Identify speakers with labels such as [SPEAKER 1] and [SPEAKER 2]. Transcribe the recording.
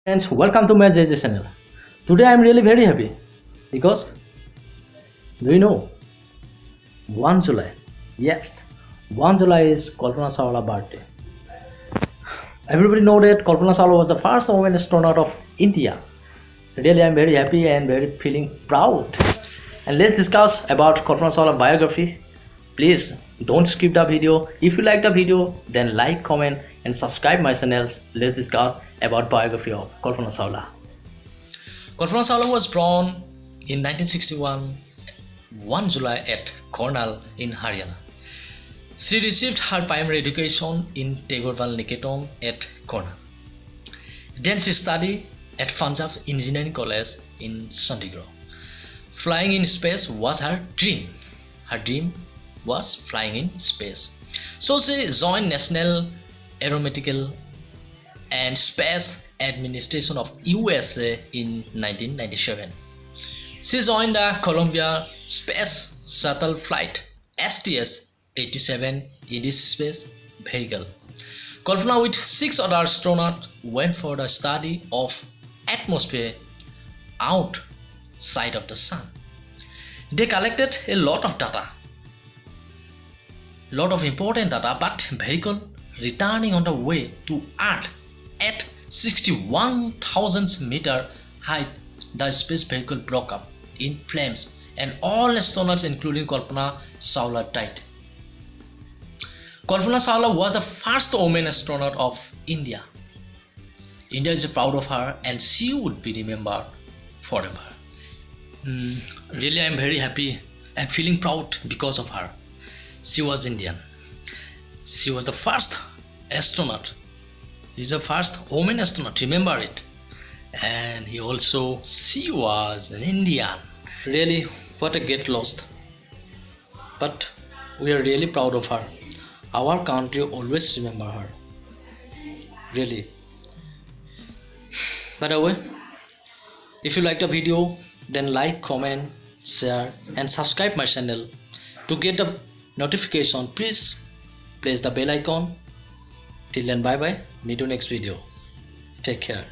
[SPEAKER 1] Friends, welcome to my JJ channel. Today I am really very happy because do you know 1 July? Yes, 1 July is Kalpana Chawla birthday. Everybody know that Kalpana Chawla was the first woman astronaut of India. Really, I am very happy and very feeling proud. And let's discuss about Kalpana Chawla biography. Please don't skip the video. If you like the video, then like, comment, and subscribe my channel. Let's discuss about biography of Kalpana Chawla.
[SPEAKER 2] Kalpana Chawla was born in 1961, 1 July at Karnal in Haryana. She received her primary education in Tagorwal Niketan at Karnal. Then she studied at Punjab Engineering College in Chandigarh. Flying in space was her dream. Her dream was flying in space. So she joined National Aeronautical and Space Administration of USA in 1997. She joined the Columbia Space Shuttle Flight STS-87 in this space vehicle. Kalpana with 6 other astronauts went for the study of atmosphere outside of the sun. They collected a lot of data, lot of important data, but vehicle returning on the way to Earth at 61,000 meter height, the space vehicle broke up in flames and all astronauts including Kalpana Chawla died. Kalpana Chawla was the first woman astronaut of India. India is proud of her and she would be remembered forever. Really, I am very happy and feeling proud because of her. She was Indian. She was the first astronaut. She's the first woman astronaut, remember it. And she was an Indian. Really, what a get lost. But we are really proud of her. Our country always remember her. Really. By the way, if you like the video, then like, comment, share and subscribe my channel. To get the notification, please press the bell icon. Till then, bye bye. Meet you next video. Take care.